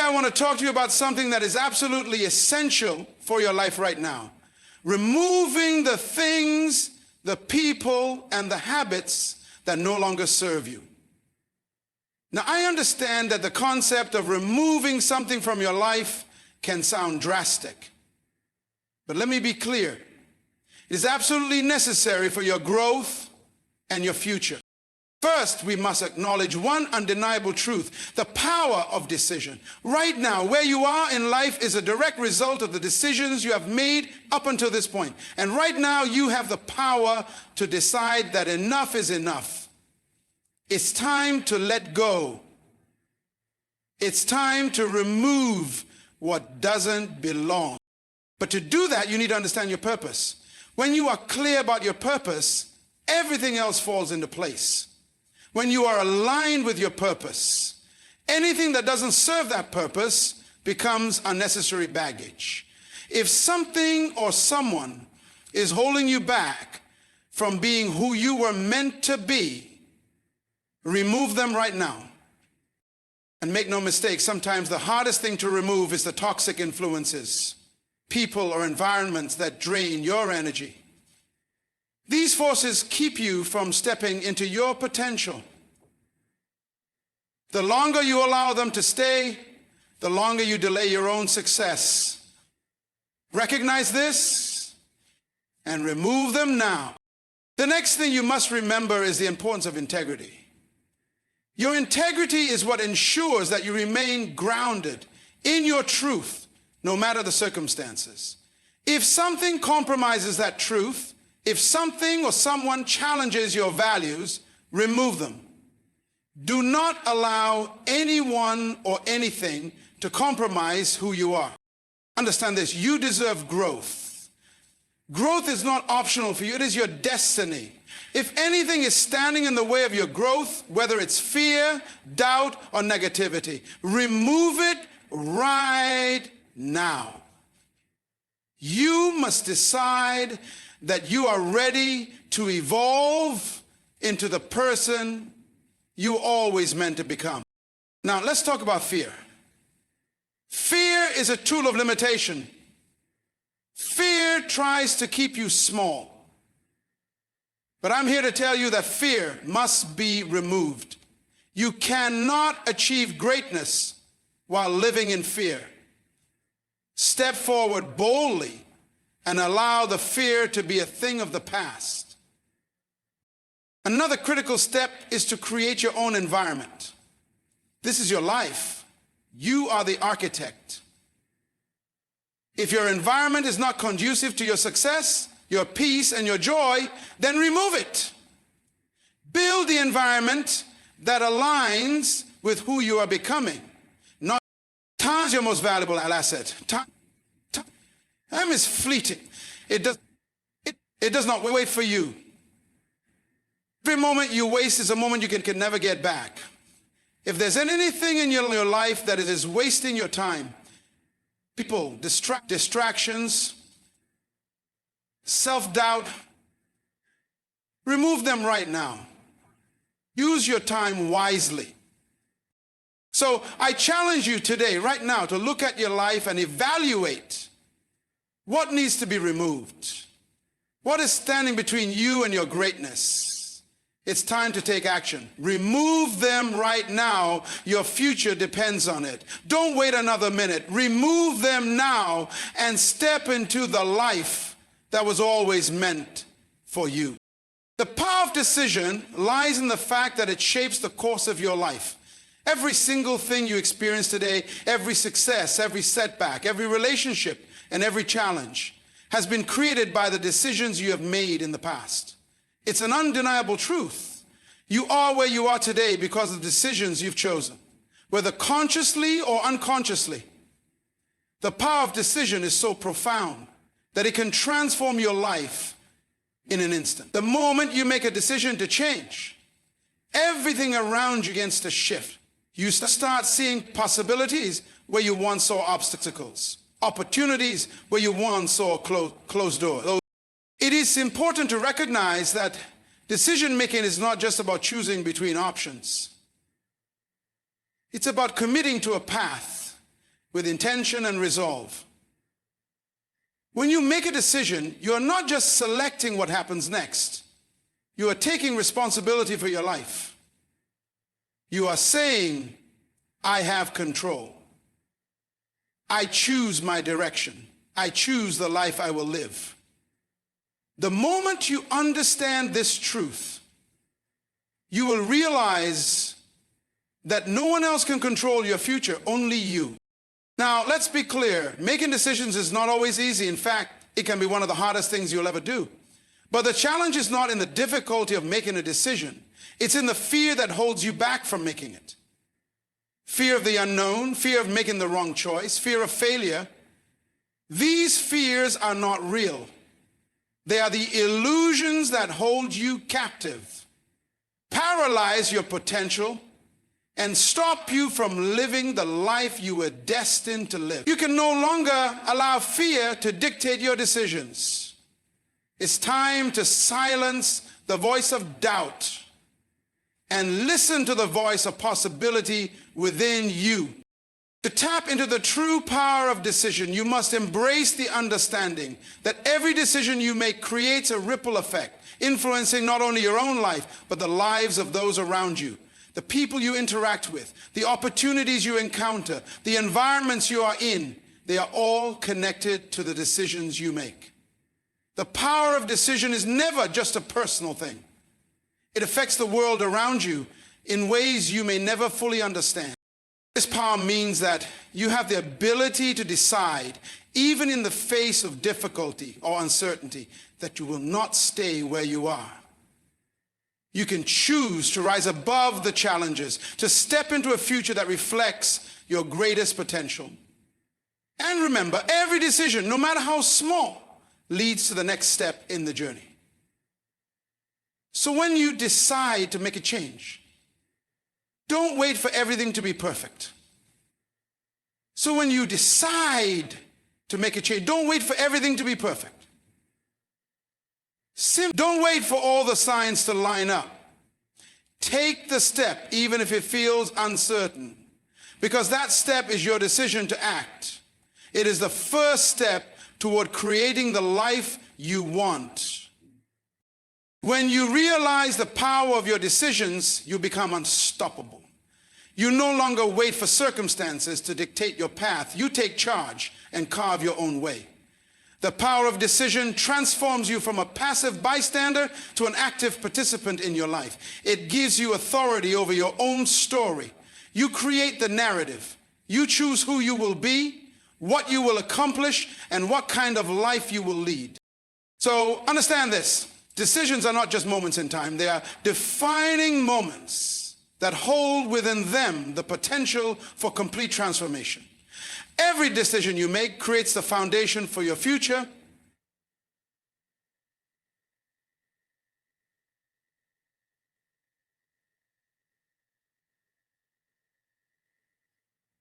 I want to talk to you about something that is absolutely essential for your life right now. Removing the things, the people, and the habits that no longer serve you. Now, I understand that the concept of removing something from your life can sound drastic. But let me be clear. It is absolutely necessary for your growth and your future. First, we must acknowledge one undeniable truth: the power of decision. Right now, where you are in life is a direct result of the decisions you have made up until this point. And right now, you have the power to decide that enough is enough. It's time to let go. It's time to remove what doesn't belong. But to do that, you need to understand your purpose. When you are clear about your purpose, everything else falls into place. When you are aligned with your purpose, anything that doesn't serve that purpose becomes unnecessary baggage. If something or someone is holding you back from being who you were meant to be, remove them right now. And make no mistake, sometimes the hardest thing to remove is the toxic influences, people or environments that drain your energy. These forces keep you from stepping into your potential. The longer you allow them to stay, the longer you delay your own success. Recognize this and remove them now. The next thing you must remember is the importance of integrity. Your integrity is what ensures that you remain grounded in your truth, no matter the circumstances. If something compromises that truth, if something or someone challenges your values, remove them. Do not allow anyone or anything to compromise who you are. Understand this: you deserve growth. Growth is not optional for you, it is your destiny. If anything is standing in the way of your growth, whether it's fear, doubt, or negativity, remove it right now. You must decide that you are ready to evolve into the person you always meant to become. Now, let's talk about fear. Fear is a tool of limitation. Fear tries to keep you small. But I'm here to tell you that fear must be removed. You cannot achieve greatness while living in fear. Step forward boldly and allow the fear to be a thing of the past. Another critical step is to create your own environment. This is your life. You are the architect. If your environment is not conducive to your success, your peace, and your joy, then remove it. Build the environment that aligns with who you are becoming. Not time is your most valuable asset. Time is fleeting. It does not wait for you. Every moment you waste is a moment you can never get back. If there's anything in your life that is wasting your time, people, distractions, self-doubt, remove them right now. Use your time wisely. So I challenge you today, right now, to look at your life and evaluate what needs to be removed. What is standing between you and your greatness? It's time to take action. Remove them right now. Your future depends on it. Don't wait another minute. Remove them now and step into the life that was always meant for you. The power of decision lies in the fact that it shapes the course of your life. Every single thing you experience today, every success, every setback, every relationship, and every challenge has been created by the decisions you have made in the past. It's an undeniable truth. You are where you are today because of the decisions you've chosen, whether consciously or unconsciously. The power of decision is so profound that it can transform your life in an instant. The moment you make a decision to change, everything around you begins to shift. You start seeing possibilities where you once saw obstacles, opportunities where you once saw closed doors. It is important to recognize that decision making is not just about choosing between options. It's about committing to a path with intention and resolve. When you make a decision, you are not just selecting what happens next. You are taking responsibility for your life. You are saying, I have control. I choose my direction. I choose the life I will live. The moment you understand this truth, you will realize that no one else can control your future, only you. Now, let's be clear. Making decisions is not always easy. In fact, it can be one of the hardest things you'll ever do. But the challenge is not in the difficulty of making a decision. It's in the fear that holds you back from making it. Fear of the unknown, fear of making the wrong choice, fear of failure. These fears are not real. They are the illusions that hold you captive, paralyze your potential, and stop you from living the life you were destined to live. You can no longer allow fear to dictate your decisions. It's time to silence the voice of doubt and listen to the voice of possibility within you. To tap into the true power of decision, you must embrace the understanding that every decision you make creates a ripple effect, influencing not only your own life, but the lives of those around you. The people you interact with, the opportunities you encounter, the environments you are in, they are all connected to the decisions you make. The power of decision is never just a personal thing. It affects the world around you in ways you may never fully understand. This power means that you have the ability to decide, even in the face of difficulty or uncertainty, that you will not stay where you are. You can choose to rise above the challenges, to step into a future that reflects your greatest potential. And remember, every decision, no matter how small, leads to the next step in the journey. So when you decide to make a change, don't wait for everything to be perfect. So when you decide to make a change, don't wait for everything to be perfect. Don't wait for all the signs to line up. Take the step, even if it feels uncertain, because that step is your decision to act. It is the first step toward creating the life you want. When you realize the power of your decisions, you become unstoppable. You no longer wait for circumstances to dictate your path. You take charge and carve your own way. The power of decision transforms you from a passive bystander to an active participant in your life. It gives you authority over your own story. You create the narrative. You choose who you will be, what you will accomplish, and what kind of life you will lead. So understand this. Decisions are not just moments in time. They are defining moments that hold within them the potential for complete transformation. Every decision you make creates the foundation for your future.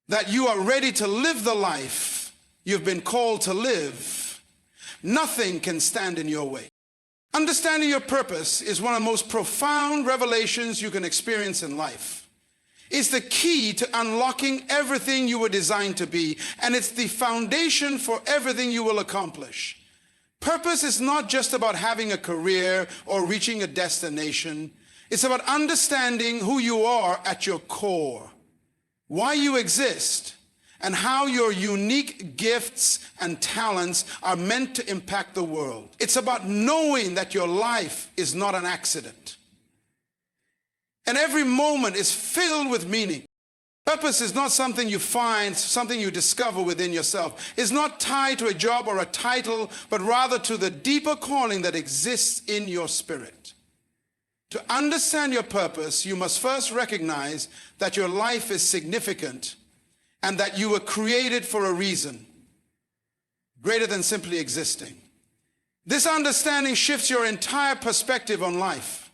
That you are ready to live the life you've been called to live. Nothing can stand in your way. Understanding your purpose is one of the most profound revelations you can experience in life. It's the key to unlocking everything you were designed to be, and it's the foundation for everything you will accomplish. Purpose is not just about having a career or reaching a destination. It's about understanding who you are at your core, why you exist, and how your unique gifts and talents are meant to impact the world. It's about knowing that your life is not an accident. And every moment is filled with meaning. Purpose is not something you find, something you discover within yourself. It's not tied to a job or a title, but rather to the deeper calling that exists in your spirit. To understand your purpose, you must first recognize that your life is significant and that you were created for a reason greater than simply existing. This understanding shifts your entire perspective on life.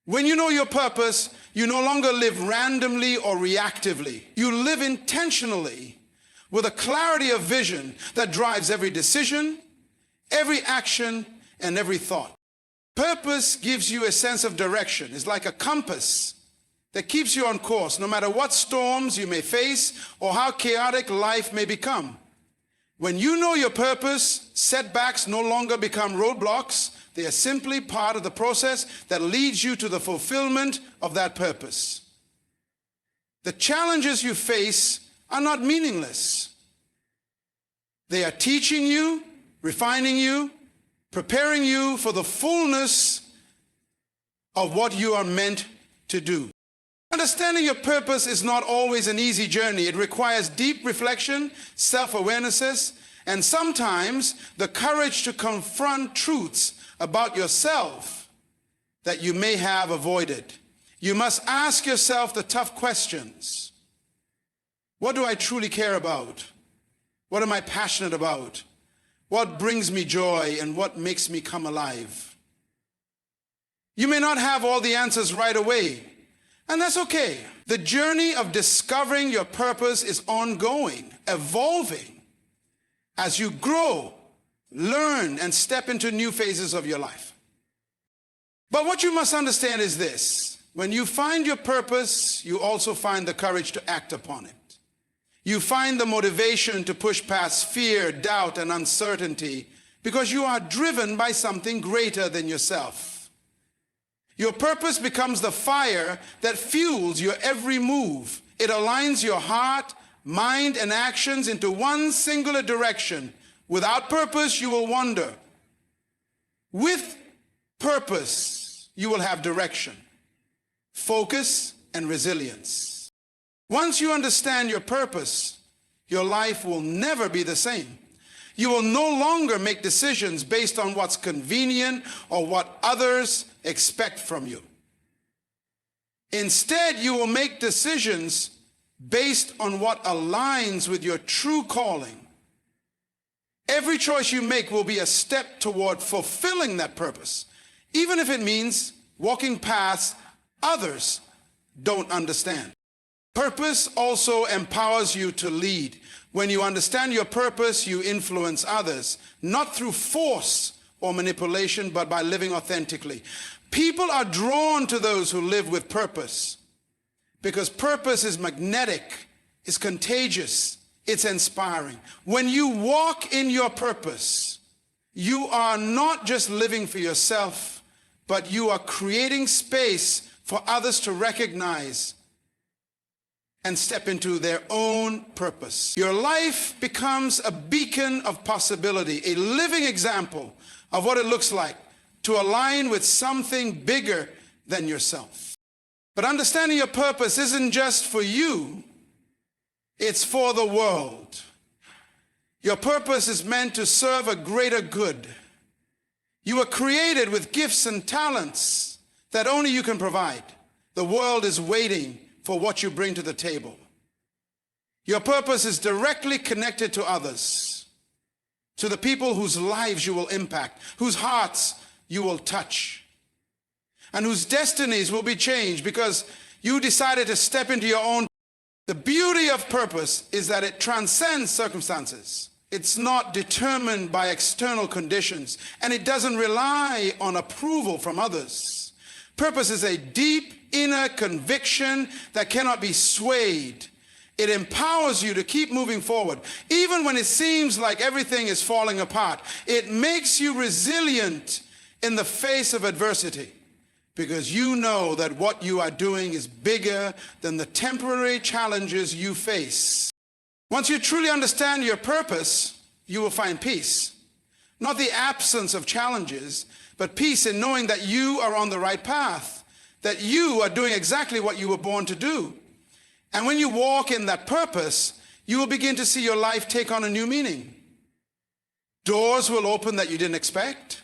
When you know your purpose, you no longer live randomly or reactively. You live intentionally with a clarity of vision that drives every decision, every action, and every thought. Purpose gives you a sense of direction. It's like a compass that keeps you on course, no matter what storms you may face or how chaotic life may become. When you know your purpose, setbacks no longer become roadblocks. They are simply part of the process that leads you to the fulfillment of that purpose. The challenges you face are not meaningless. They are teaching you, refining you, preparing you for the fullness of what you are meant to do. Understanding your purpose is not always an easy journey. It requires deep reflection, self-awarenesses, and sometimes the courage to confront truths about yourself that you may have avoided. You must ask yourself the tough questions. What do I truly care about? What am I passionate about? What brings me joy and what makes me come alive? You may not have all the answers right away, and that's okay. The journey of discovering your purpose is ongoing, evolving as you grow, learn, and step into new phases of your life. But what you must understand is this. When you find your purpose, you also find the courage to act upon it. You find the motivation to push past fear, doubt, and uncertainty because you are driven by something greater than yourself. Your purpose becomes the fire that fuels your every move. It aligns your heart, mind, and actions into one singular direction. Without purpose, you will wander. With purpose, you will have direction, focus, and resilience. Once you understand your purpose, your life will never be the same. You will no longer make decisions based on what's convenient or what others expect from you. Instead, you will make decisions based on what aligns with your true calling. Every choice you make will be a step toward fulfilling that purpose, even if it means walking paths others don't understand. Purpose also empowers you to lead. When you understand your purpose, you influence others, not through force or manipulation, but by living authentically. People are drawn to those who live with purpose because purpose is magnetic, it's contagious, it's inspiring. When you walk in your purpose, you are not just living for yourself, but you are creating space for others to recognize and step into their own purpose. Your life becomes a beacon of possibility, a living example of what it looks like to align with something bigger than yourself. But understanding your purpose isn't just for you, it's for the world. Your purpose is meant to serve a greater good. You were created with gifts and talents that only you can provide. The world is waiting for what you bring to the table. Your purpose is directly connected to others, to the people whose lives you will impact, whose hearts you will touch, and whose destinies will be changed because you decided to step into your own. The beauty of purpose is that it transcends circumstances. It's not determined by external conditions, and it doesn't rely on approval from others. Purpose is a deep inner conviction that cannot be swayed. It empowers you to keep moving forward. Even when it seems like everything is falling apart, it makes you resilient in the face of adversity because you know that what you are doing is bigger than the temporary challenges you face. Once you truly understand your purpose, you will find peace. Not the absence of challenges, but peace in knowing that you are on the right path, that you are doing exactly what you were born to do. And when you walk in that purpose, you will begin to see your life take on a new meaning. Doors will open that you didn't expect.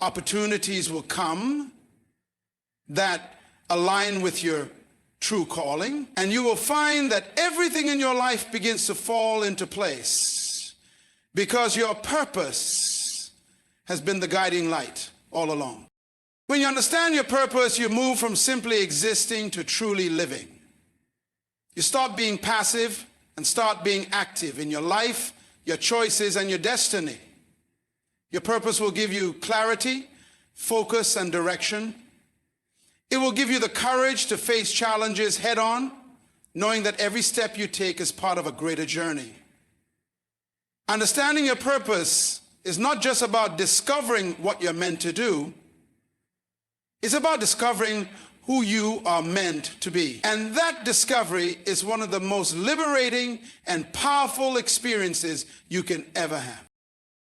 Opportunities will come that align with your true calling. And you will find that everything in your life begins to fall into place because your purpose has been the guiding light all along. When you understand your purpose, you move from simply existing to truly living. You stop being passive and start being active in your life, your choices, and your destiny. Your purpose will give you clarity, focus, and direction. It will give you the courage to face challenges head on, knowing that every step you take is part of a greater journey. Understanding your purpose is not just about discovering what you're meant to do. It's about discovering who you are meant to be. And that discovery is one of the most liberating and powerful experiences you can ever have.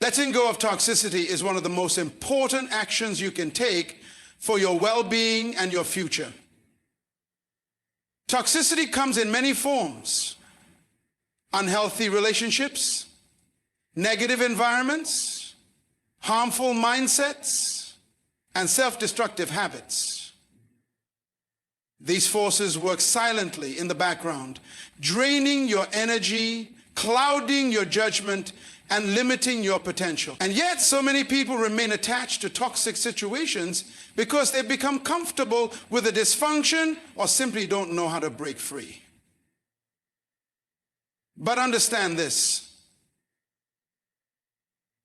Letting go of toxicity is one of the most important actions you can take for your well-being and your future. Toxicity comes in many forms: unhealthy relationships, negative environments, harmful mindsets, and self-destructive habits. These forces work silently in the background, draining your energy, clouding your judgment, and limiting your potential. And yet, so many people remain attached to toxic situations because they've become comfortable with the dysfunction or simply don't know how to break free. But understand this: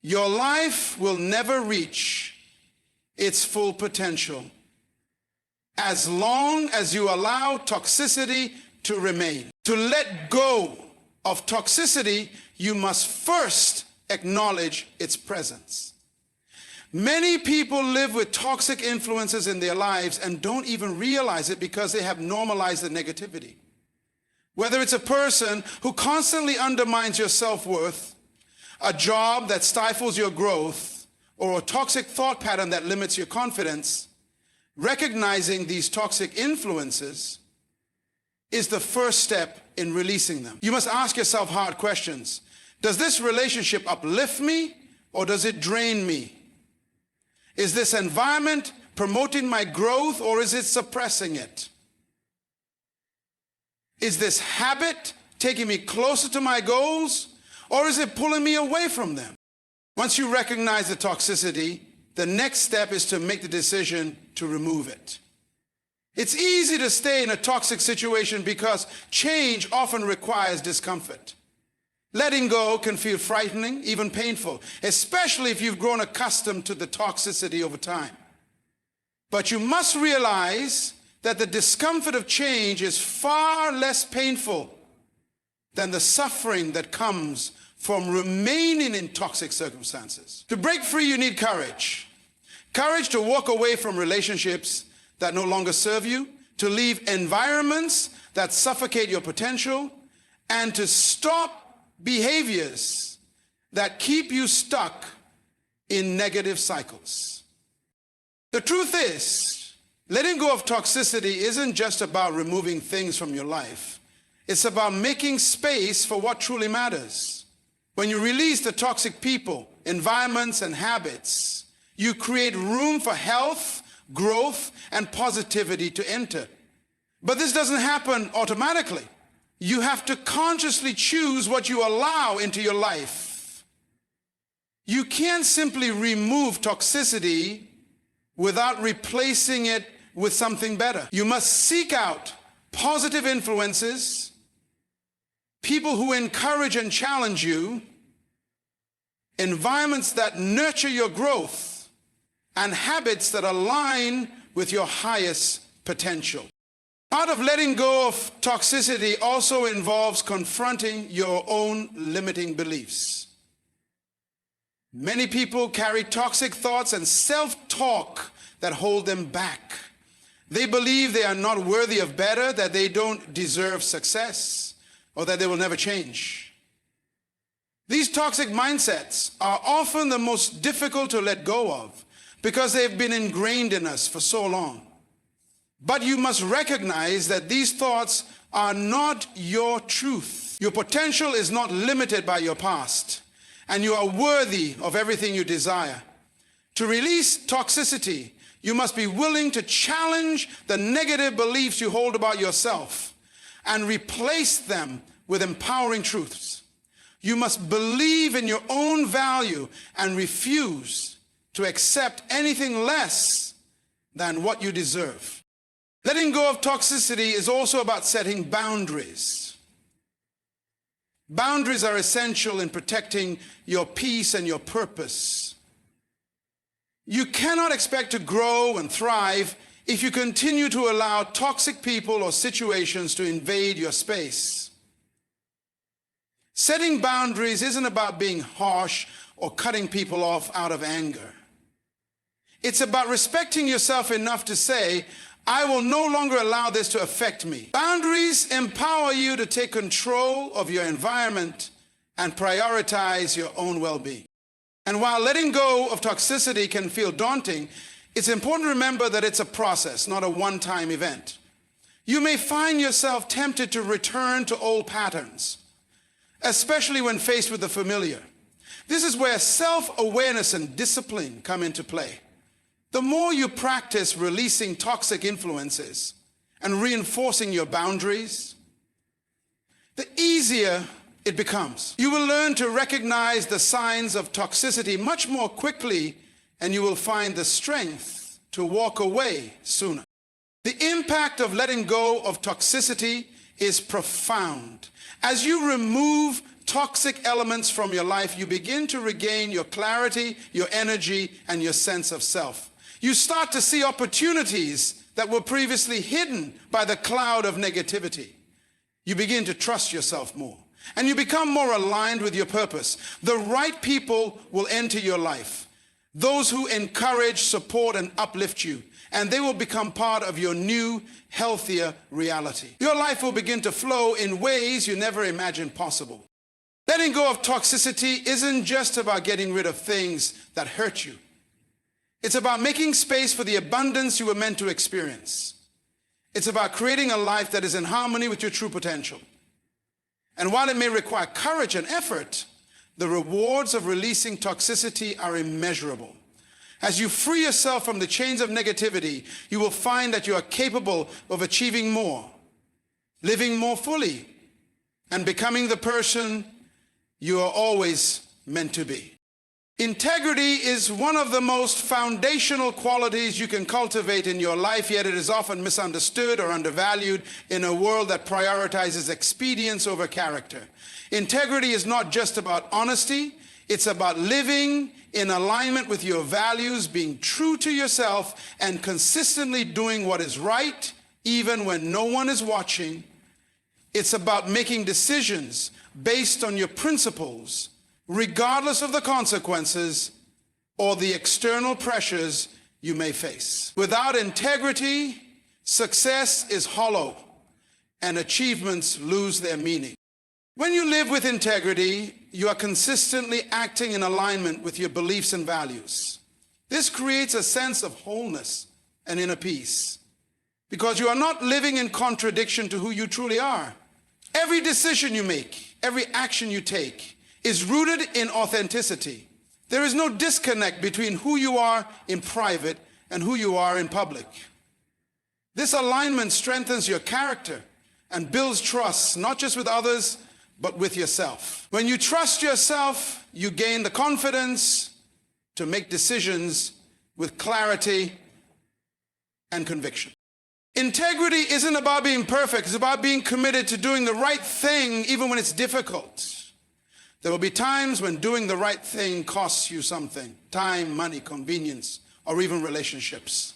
your life will never reach its full potential as long as you allow toxicity to remain. To let go of toxicity, you must first acknowledge its presence. Many people live with toxic influences in their lives and don't even realize it because they have normalized the negativity. Whether it's a person who constantly undermines your self-worth, a job that stifles your growth, or a toxic thought pattern that limits your confidence, recognizing these toxic influences is the first step in releasing them. You must ask yourself hard questions. Does this relationship uplift me or does it drain me? Is this environment promoting my growth or is it suppressing it? Is this habit taking me closer to my goals or is it pulling me away from them? Once you recognize the toxicity, the next step is to make the decision to remove it. It's easy to stay in a toxic situation because change often requires discomfort. Letting go can feel frightening, even painful, especially if you've grown accustomed to the toxicity over time. But you must realize that the discomfort of change is far less painful than the suffering that comes from remaining in toxic circumstances. To break free, you need courage. Courage to walk away from relationships that no longer serve you, to leave environments that suffocate your potential, and to stop behaviors that keep you stuck in negative cycles. The truth is, letting go of toxicity isn't just about removing things from your life. It's about making space for what truly matters. When you release the toxic people, environments, and habits, you create room for health, growth, and positivity to enter. But this doesn't happen automatically. You have to consciously choose what you allow into your life. You can't simply remove toxicity without replacing it with something better. You must seek out positive influences, people who encourage and challenge you, environments that nurture your growth, and habits that align with your highest potential. Part of letting go of toxicity also involves confronting your own limiting beliefs. Many people carry toxic thoughts and self-talk that hold them back. They believe they are not worthy of better, that they don't deserve success, or that they will never change. These toxic mindsets are often the most difficult to let go of because they've been ingrained in us for so long. But you must recognize that these thoughts are not your truth. Your potential is not limited by your past, and you are worthy of everything you desire. To release toxicity, you must be willing to challenge the negative beliefs you hold about yourself and replace them with empowering truths. You must believe in your own value and refuse to accept anything less than what you deserve. Letting go of toxicity is also about setting boundaries. Boundaries are essential in protecting your peace and your purpose. You cannot expect to grow and thrive if you continue to allow toxic people or situations to invade your space. Setting boundaries isn't about being harsh or cutting people off out of anger. It's about respecting yourself enough to say, I will no longer allow this to affect me. Boundaries empower you to take control of your environment and prioritize your own well-being. And while letting go of toxicity can feel daunting, it's important to remember that it's a process, not a one-time event. You may find yourself tempted to return to old patterns, especially when faced with the familiar. This is where self-awareness and discipline come into play. The more you practice releasing toxic influences and reinforcing your boundaries, the easier it becomes. You will learn to recognize the signs of toxicity much more quickly, and you will find the strength to walk away sooner. The impact of letting go of toxicity is profound. As you remove toxic elements from your life, you begin to regain your clarity, your energy, and your sense of self. You start to see opportunities that were previously hidden by the cloud of negativity. You begin to trust yourself more, and you become more aligned with your purpose. The right people will enter your life, those who encourage, support, and uplift you, and they will become part of your new, healthier reality. Your life will begin to flow in ways you never imagined possible. Letting go of toxicity isn't just about getting rid of things that hurt you. It's about making space for the abundance you were meant to experience. It's about creating a life that is in harmony with your true potential. And while it may require courage and effort, the rewards of releasing toxicity are immeasurable. As you free yourself from the chains of negativity, you will find that you are capable of achieving more, living more fully, and becoming the person you are always meant to be. Integrity is one of the most foundational qualities you can cultivate in your life, yet it is often misunderstood or undervalued in a world that prioritizes expedience over character. Integrity is not just about honesty, it's about living in alignment with your values, being true to yourself, and consistently doing what is right, even when no one is watching. It's about making decisions based on your principles, regardless of the consequences or the external pressures you may face. Without integrity, success is hollow and achievements lose their meaning. When you live with integrity, you are consistently acting in alignment with your beliefs and values. This creates a sense of wholeness and inner peace, because you are not living in contradiction to who you truly are. Every decision you make, every action you take, is rooted in authenticity. There is no disconnect between who you are in private and who you are in public. This alignment strengthens your character and builds trust, not just with others, but with yourself. When you trust yourself, you gain the confidence to make decisions with clarity and conviction. Integrity isn't about being perfect, it's about being committed to doing the right thing even when it's difficult. There will be times when doing the right thing costs you something: time, money, convenience, or even relationships.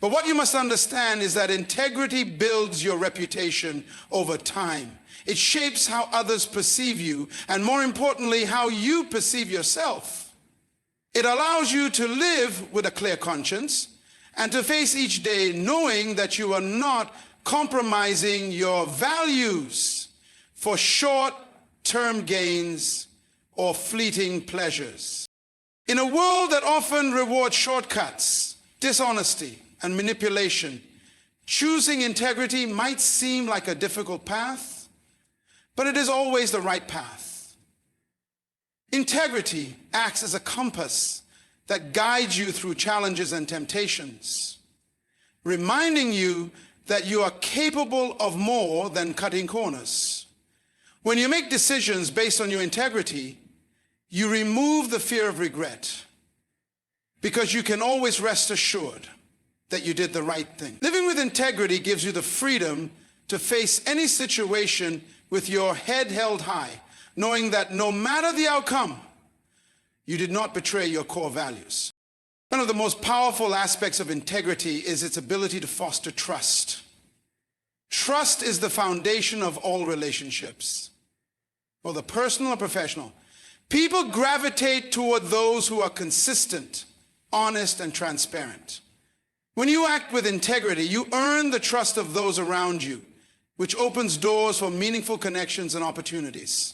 But what you must understand is that integrity builds your reputation over time. It shapes how others perceive you, and more importantly, how you perceive yourself. It allows you to live with a clear conscience and to face each day knowing that you are not compromising your values for short-term gains or fleeting pleasures. In a world that often rewards shortcuts, dishonesty, and manipulation, choosing integrity might seem like a difficult path, but it is always the right path. Integrity acts as a compass that guides you through challenges and temptations, reminding you that you are capable of more than cutting corners. When you make decisions based on your integrity, you remove the fear of regret, because you can always rest assured that you did the right thing. Living with integrity gives you the freedom to face any situation with your head held high, knowing that no matter the outcome, you did not betray your core values. One of the most powerful aspects of integrity is its ability to foster trust. Trust is the foundation of all relationships, whether personal or professional. People gravitate toward those who are consistent, honest, and transparent. When you act with integrity, you earn the trust of those around you, which opens doors for meaningful connections and opportunities.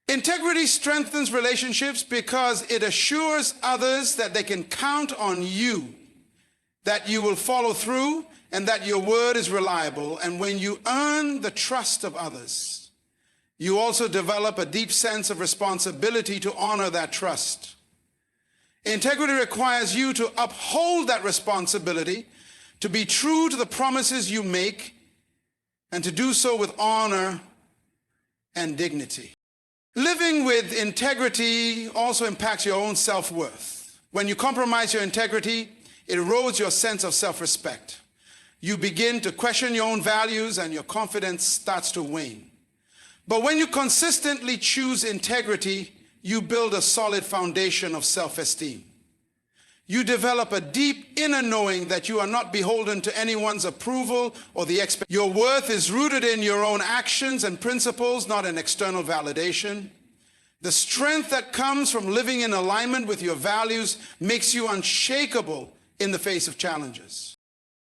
Integrity strengthens relationships because it assures others that they can count on you, that you will follow through, and that your word is reliable. And when you earn the trust of others, you also develop a deep sense of responsibility to honor that trust. Integrity requires you to uphold that responsibility, to be true to the promises you make, and to do so with honor and dignity. Living with integrity also impacts your own self-worth. When you compromise your integrity, it erodes your sense of self-respect. You begin to question your own values and your confidence starts to wane. But when you consistently choose integrity, you build a solid foundation of self-esteem. You develop a deep inner knowing that you are not beholden to anyone's approval or the expectation. Your worth is rooted in your own actions and principles, not in external validation. The strength that comes from living in alignment with your values makes you unshakable in the face of challenges.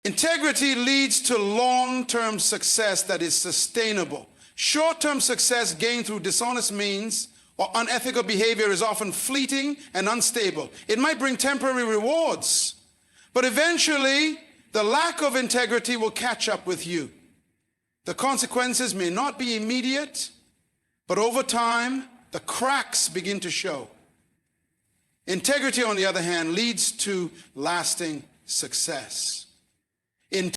Integrity leads to long-term success that is sustainable. Short-term success gained through dishonest means or unethical behavior is often fleeting and unstable. It might bring temporary rewards, but eventually the lack of integrity will catch up with you. The consequences may not be immediate, but over time, the cracks begin to show. Integrity, on the other hand, leads to lasting success.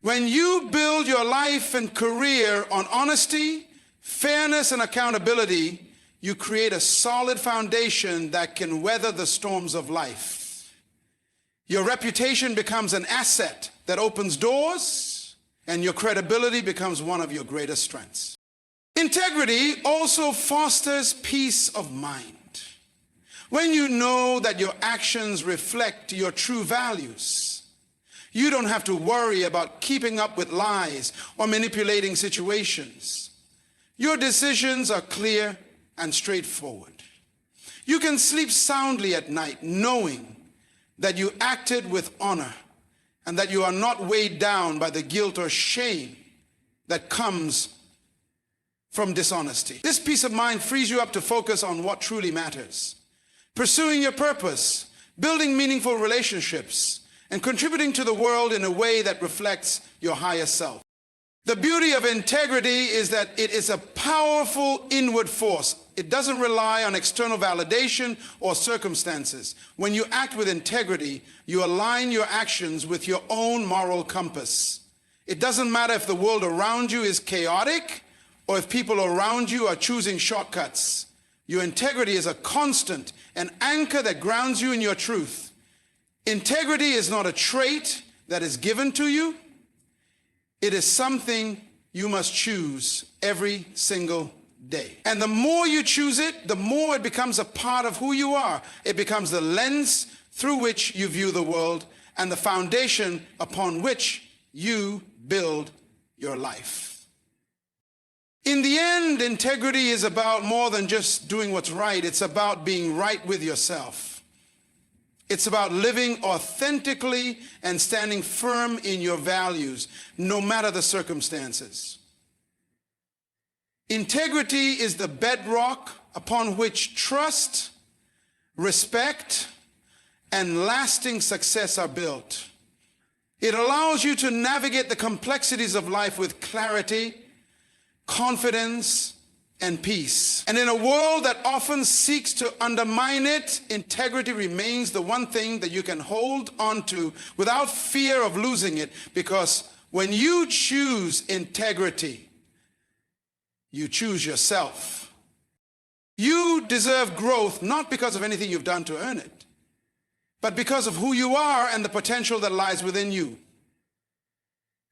When you build your life and career on honesty, fairness, and accountability, you create a solid foundation that can weather the storms of life. Your reputation becomes an asset that opens doors, and your credibility becomes one of your greatest strengths. Integrity also fosters peace of mind. When you know that your actions reflect your true values, you don't have to worry about keeping up with lies or manipulating situations. Your decisions are clear and straightforward. You can sleep soundly at night knowing that you acted with honor and that you are not weighed down by the guilt or shame that comes from dishonesty. This peace of mind frees you up to focus on what truly matters, pursuing your purpose, building meaningful relationships, and contributing to the world in a way that reflects your higher self. The beauty of integrity is that it is a powerful inward force. It doesn't rely on external validation or circumstances. When you act with integrity, you align your actions with your own moral compass. It doesn't matter if the world around you is chaotic or if people around you are choosing shortcuts. Your integrity is a constant, an anchor that grounds you in your truth. Integrity is not a trait that is given to you. It is something you must choose every single day. And the more you choose it, the more it becomes a part of who you are. It becomes the lens through which you view the world and the foundation upon which you build your life. In the end, integrity is about more than just doing what's right. It's about being right with yourself. It's about living authentically and standing firm in your values, no matter the circumstances. Integrity is the bedrock upon which trust, respect, and lasting success are built. It allows you to navigate the complexities of life with clarity, confidence, and peace. And in a world that often seeks to undermine it, integrity remains the one thing that you can hold on to without fear of losing it, because when you choose integrity, you choose yourself. You deserve growth not because of anything you've done to earn it, but because of who you are and the potential that lies within you.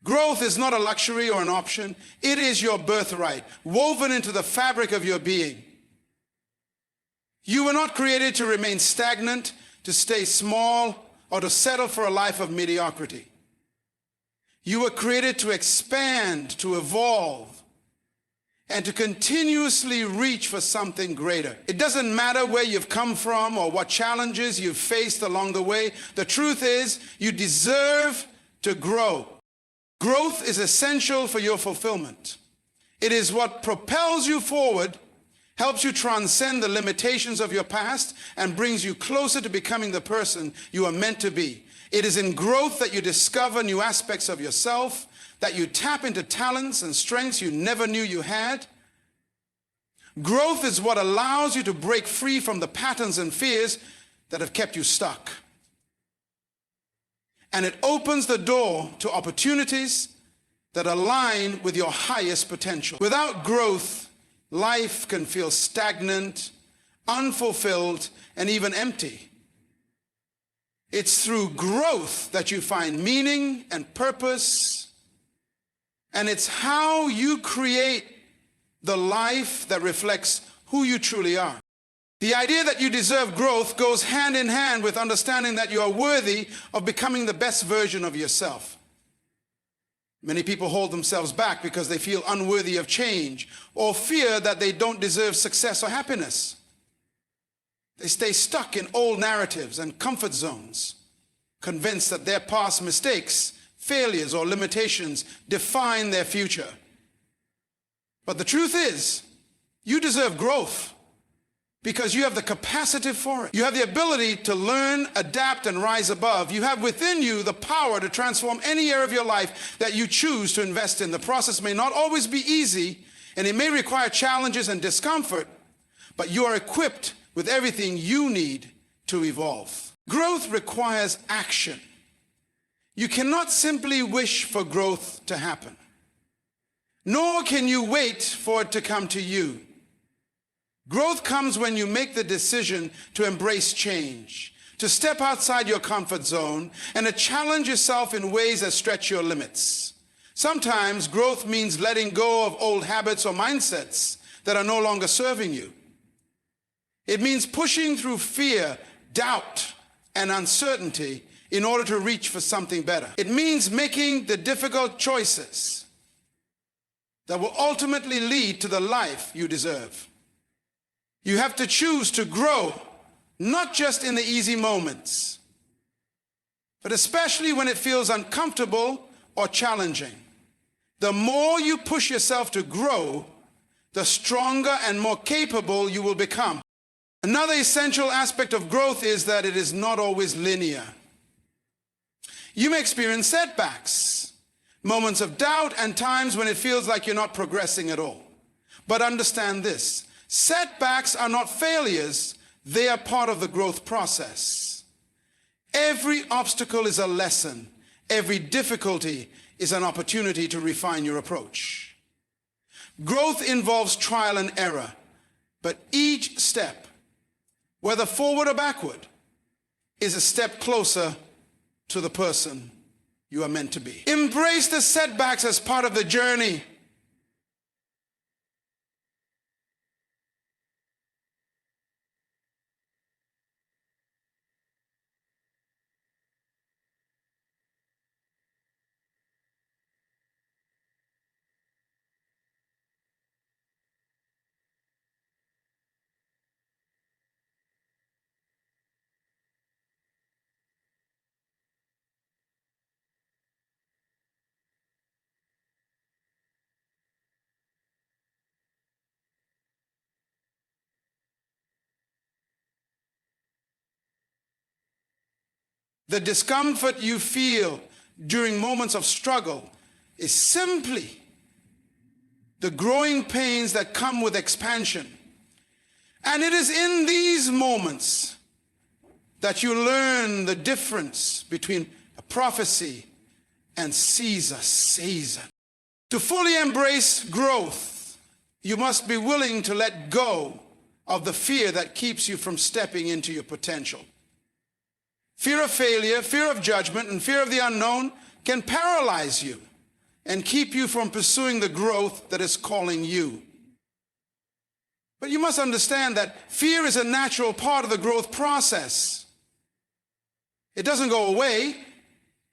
Growth is not a luxury or an option. It is your birthright, woven into the fabric of your being. You were not created to remain stagnant, to stay small, or to settle for a life of mediocrity. You were created to expand, to evolve, and to continuously reach for something greater. It doesn't matter where you've come from or what challenges you've faced along the way. The truth is, you deserve to grow. Growth is essential for your fulfillment. It is what propels you forward, helps you transcend the limitations of your past, and brings you closer to becoming the person you are meant to be. It is in growth that you discover new aspects of yourself, that you tap into talents and strengths you never knew you had. Growth is what allows you to break free from the patterns and fears that have kept you stuck. And it opens the door to opportunities that align with your highest potential. Without growth, life can feel stagnant, unfulfilled, and even empty. It's through growth that you find meaning and purpose, and it's how you create the life that reflects who you truly are. The idea that you deserve growth goes hand in hand with understanding that you are worthy of becoming the best version of yourself. Many people hold themselves back because they feel unworthy of change or fear that they don't deserve success or happiness. They stay stuck in old narratives and comfort zones, convinced that their past mistakes, failures, or limitations define their future. But the truth is, you deserve growth because you have the capacity for it. You have the ability to learn, adapt, and rise above. You have within you the power to transform any area of your life that you choose to invest in. The process may not always be easy, and it may require challenges and discomfort, but you are equipped with everything you need to evolve. Growth requires action. You cannot simply wish for growth to happen, nor can you wait for it to come to you. Growth comes when you make the decision to embrace change, to step outside your comfort zone, and to challenge yourself in ways that stretch your limits. Sometimes growth means letting go of old habits or mindsets that are no longer serving you. It means pushing through fear, doubt, and uncertainty in order to reach for something better. It means making the difficult choices that will ultimately lead to the life you deserve. You have to choose to grow, not just in the easy moments, but especially when it feels uncomfortable or challenging. The more you push yourself to grow, the stronger and more capable you will become. Another essential aspect of growth is that it is not always linear. You may experience setbacks, moments of doubt, and times when it feels like you're not progressing at all. But understand this, setbacks are not failures, they are part of the growth process. Every obstacle is a lesson. Every difficulty is an opportunity to refine your approach. Growth involves trial and error, but each step, whether forward or backward, is a step closer to the person you are meant to be. Embrace the setbacks as part of the journey. The discomfort you feel during moments of struggle is simply the growing pains that come with expansion. And it is in these moments that you learn the difference between a prophecy and season. To fully embrace growth, you must be willing to let go of the fear that keeps you from stepping into your potential. Fear of failure, fear of judgment, and fear of the unknown can paralyze you and keep you from pursuing the growth that is calling you. But you must understand that fear is a natural part of the growth process. It doesn't go away.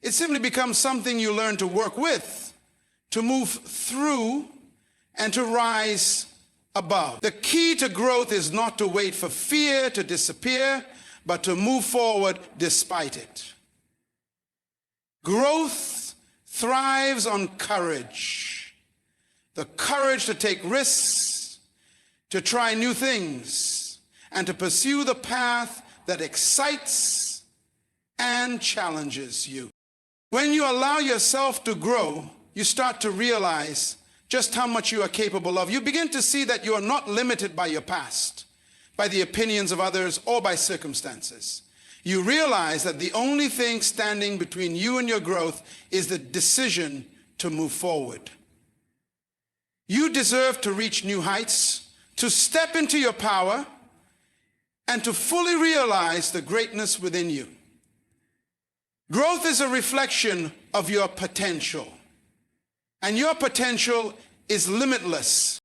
It simply becomes something you learn to work with, to move through, and to rise above. The key to growth is not to wait for fear to disappear, but to move forward despite it. Growth thrives on courage. The courage to take risks, to try new things, and to pursue the path that excites and challenges you. When you allow yourself to grow, you start to realize just how much you are capable of. You begin to see that you are not limited by your past, by the opinions of others, or by circumstances. You realize that the only thing standing between you and your growth is the decision to move forward. You deserve to reach new heights, to step into your power, and to fully realize the greatness within you. Growth is a reflection of your potential, and your potential is limitless.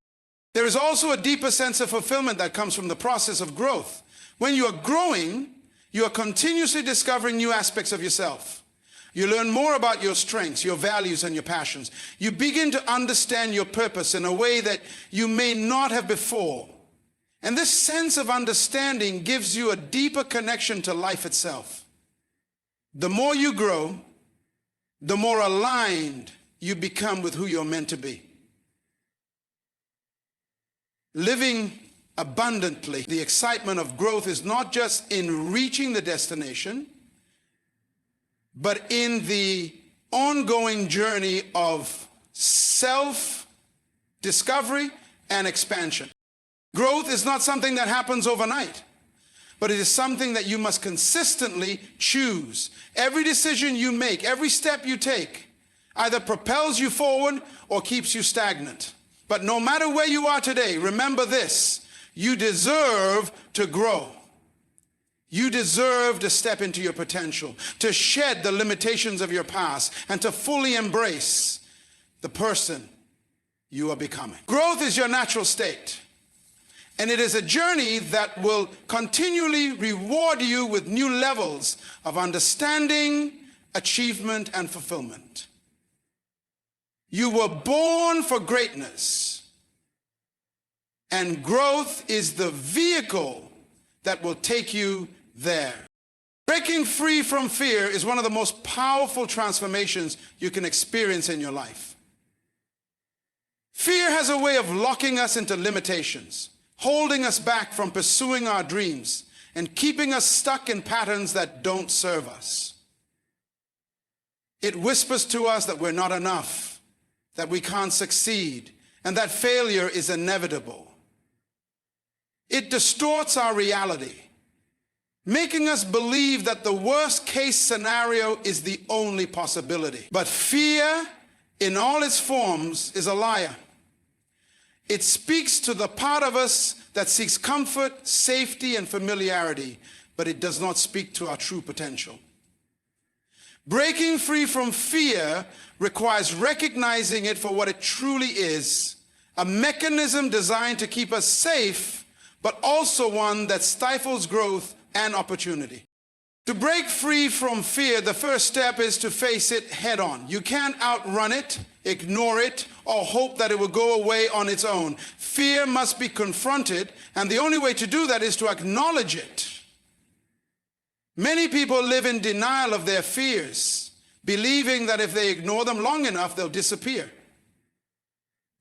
There is also a deeper sense of fulfillment that comes from the process of growth. When you are growing, you are continuously discovering new aspects of yourself. You learn more about your strengths, your values, and your passions. You begin to understand your purpose in a way that you may not have before. And this sense of understanding gives you a deeper connection to life itself. The more you grow, the more aligned you become with who you're meant to be. Living abundantly, the excitement of growth is not just in reaching the destination, but in the ongoing journey of self-discovery and expansion. Growth is not something that happens overnight, but it is something that you must consistently choose. Every decision you make, every step you take, either propels you forward or keeps you stagnant. But no matter where you are today, remember this: you deserve to grow. You deserve to step into your potential, to shed the limitations of your past, and to fully embrace the person you are becoming. Growth is your natural state, and it is a journey that will continually reward you with new levels of understanding, achievement, and fulfillment. You were born for greatness, and growth is the vehicle that will take you there. Breaking free from fear is one of the most powerful transformations you can experience in your life. Fear has a way of locking us into limitations, holding us back from pursuing our dreams, and keeping us stuck in patterns that don't serve us. It whispers to us that we're not enough, that we can't succeed, and that failure is inevitable. It distorts our reality, making us believe that the worst case scenario is the only possibility. But fear, in all its forms, is a liar. It speaks to the part of us that seeks comfort, safety, and familiarity, but it does not speak to our true potential. Breaking free from fear requires recognizing it for what it truly is, a mechanism designed to keep us safe, but also one that stifles growth and opportunity. To break free from fear, the first step is to face it head on. You can't outrun it, ignore it, or hope that it will go away on its own. Fear must be confronted, and the only way to do that is to acknowledge it. Many people live in denial of their fears, believing that if they ignore them long enough, they'll disappear.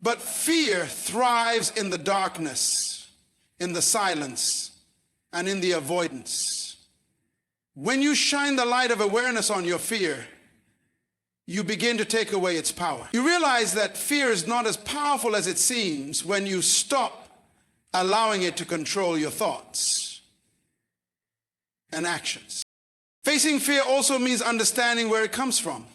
But fear thrives in the darkness, in the silence, and in the avoidance. When you shine the light of awareness on your fear, you begin to take away its power. You realize that fear is not as powerful as it seems when you stop allowing it to control your thoughts and actions. Facing fear also means understanding where it comes from.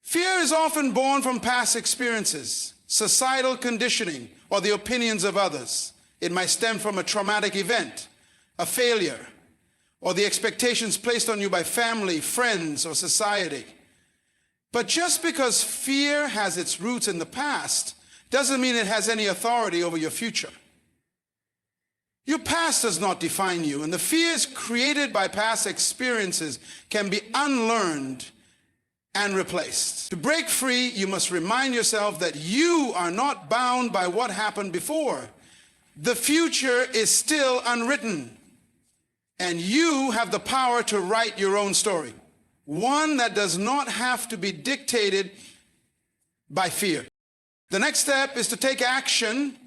Fear is often born from past experiences, societal conditioning, or the opinions of others. It might stem from a traumatic event, a failure, or the expectations placed on you by family, friends, or society. But just because fear has its roots in the past doesn't mean it has any authority over your future. Your past does not define you, and the fears created by past experiences can be unlearned and replaced. To break free, you must remind yourself that you are not bound by what happened before. The future is still unwritten, and you have the power to write your own story, one that does not have to be dictated by fear. The next step is to take action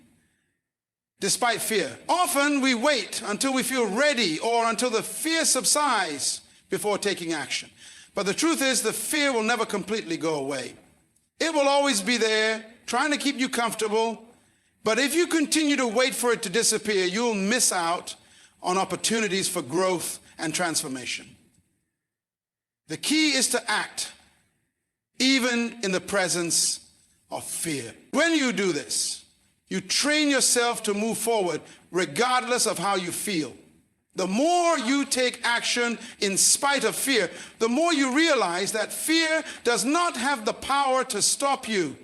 despite fear. Often we wait until we feel ready or until the fear subsides before taking action. But the truth is, the fear will never completely go away. It will always be there, trying to keep you comfortable. But if you continue to wait for it to disappear, you'll miss out on opportunities for growth and transformation. The key is to act, even in the presence of fear. When you do this, you train yourself to move forward regardless of how you feel. The more you take action in spite of fear, the more you realize that fear does not have the power to stop you.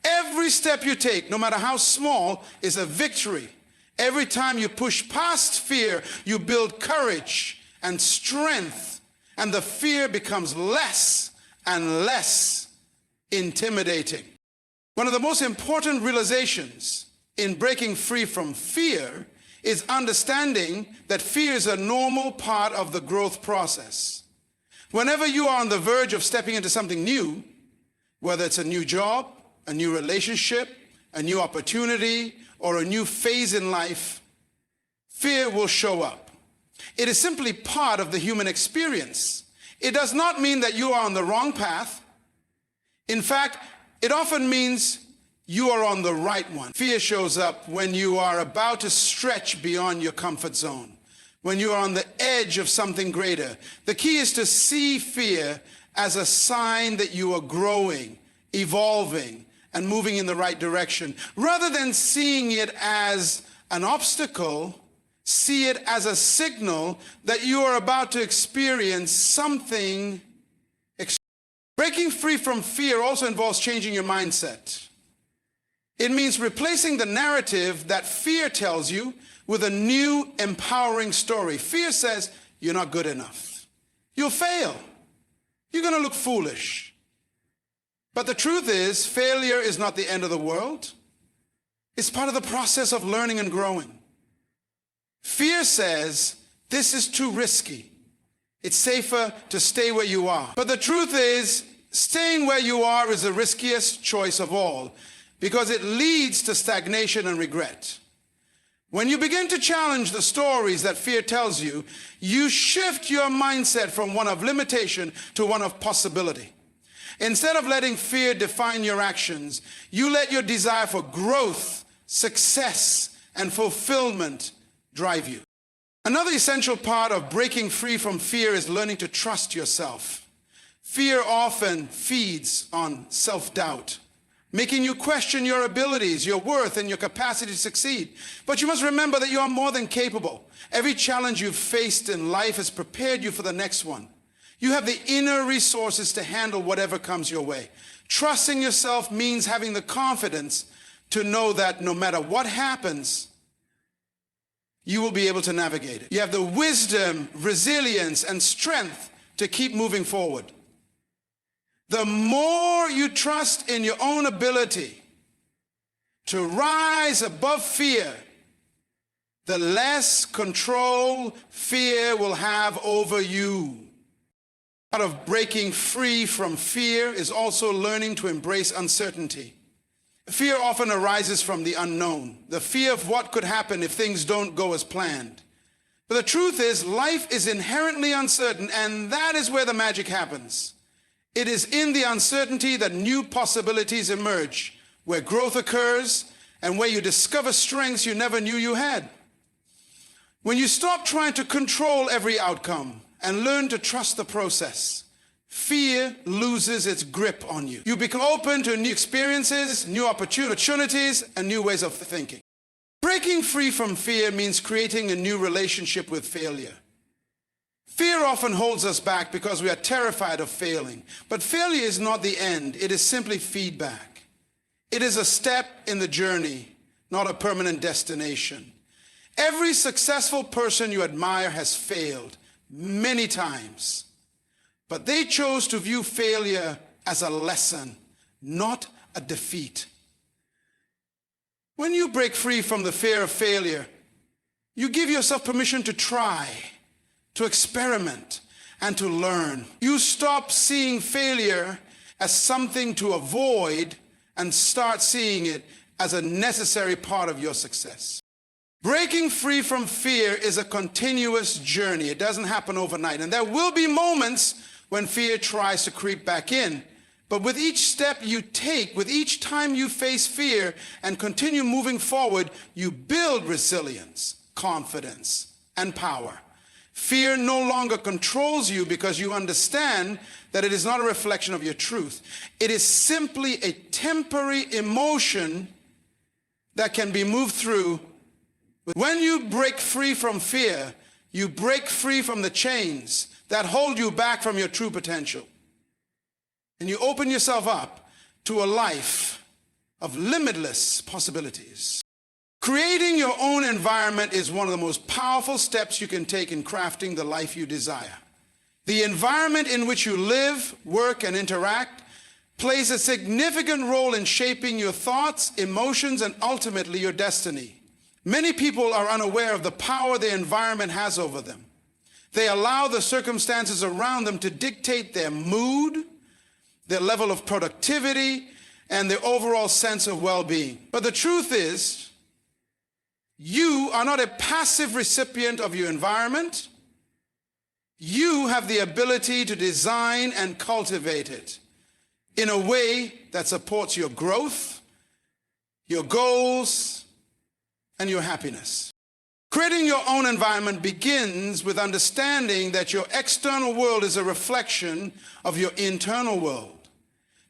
Every step you take, no matter how small, is a victory. Every time you push past fear, you build courage and strength, and the fear becomes less and less intimidating. One of the most important realizations in breaking free from fear is understanding that fear is a normal part of the growth process. Whenever you are on the verge of stepping into something new, whether it's a new job, a new relationship, a new opportunity, or a new phase in life, fear will show up. It is simply part of the human experience. It does not mean that you are on the wrong path. In fact, it often means you are on the right one. Fear shows up when you are about to stretch beyond your comfort zone, when you are on the edge of something greater. The key is to see fear as a sign that you are growing, evolving, and moving in the right direction. Rather than seeing it as an obstacle, see it as a signal that you are about to experience something. Breaking free from fear also involves changing your mindset. It means replacing the narrative that fear tells you with a new, empowering story. Fear says, you're not good enough. You'll fail. You're going to look foolish. But the truth is, failure is not the end of the world. It's part of the process of learning and growing. Fear says, this is too risky. It's safer to stay where you are. But the truth is, staying where you are is the riskiest choice of all, because it leads to stagnation and regret. When you begin to challenge the stories that fear tells you, you shift your mindset from one of limitation to one of possibility. Instead of letting fear define your actions, you let your desire for growth, success, and fulfillment drive you. Another essential part of breaking free from fear is learning to trust yourself. Fear often feeds on self-doubt, making you question your abilities, your worth, and your capacity to succeed. But you must remember that you are more than capable. Every challenge you've faced in life has prepared you for the next one. You have the inner resources to handle whatever comes your way. Trusting yourself means having the confidence to know that no matter what happens, you will be able to navigate it. You have the wisdom, resilience, and strength to keep moving forward. The more you trust in your own ability to rise above fear, the less control fear will have over you. Part of breaking free from fear is also learning to embrace uncertainty. Fear often arises from the unknown, the fear of what could happen if things don't go as planned. But the truth is, life is inherently uncertain, and that is where the magic happens. It is in the uncertainty that new possibilities emerge, where growth occurs, and where you discover strengths you never knew you had. When you stop trying to control every outcome and learn to trust the process, fear loses its grip on you. You become open to new experiences, new opportunities, and new ways of thinking. Breaking free from fear means creating a new relationship with failure. Fear often holds us back because we are terrified of failing. But failure is not the end. It is simply feedback. It is a step in the journey, not a permanent destination. Every successful person you admire has failed many times, but they chose to view failure as a lesson, not a defeat. When you break free from the fear of failure, you give yourself permission to try, to experiment, and to learn. You stop seeing failure as something to avoid and start seeing it as a necessary part of your success. Breaking free from fear is a continuous journey. It doesn't happen overnight. And there will be moments when fear tries to creep back in. But with each step you take, with each time you face fear and continue moving forward, you build resilience, confidence, and power. Fear no longer controls you because you understand that it is not a reflection of your truth. It is simply a temporary emotion that can be moved through. When you break free from fear, you break free from the chains that hold you back from your true potential. And you open yourself up to a life of limitless possibilities. Creating your own environment is one of the most powerful steps you can take in crafting the life you desire. The environment in which you live, work, and interact plays a significant role in shaping your thoughts, emotions, and ultimately your destiny. Many people are unaware of the power their environment has over them. They allow the circumstances around them to dictate their mood, their level of productivity, and their overall sense of well-being. But the truth is, you are not a passive recipient of your environment. You have the ability to design and cultivate it in a way that supports your growth, your goals, and your happiness. Creating your own environment begins with understanding that your external world is a reflection of your internal world.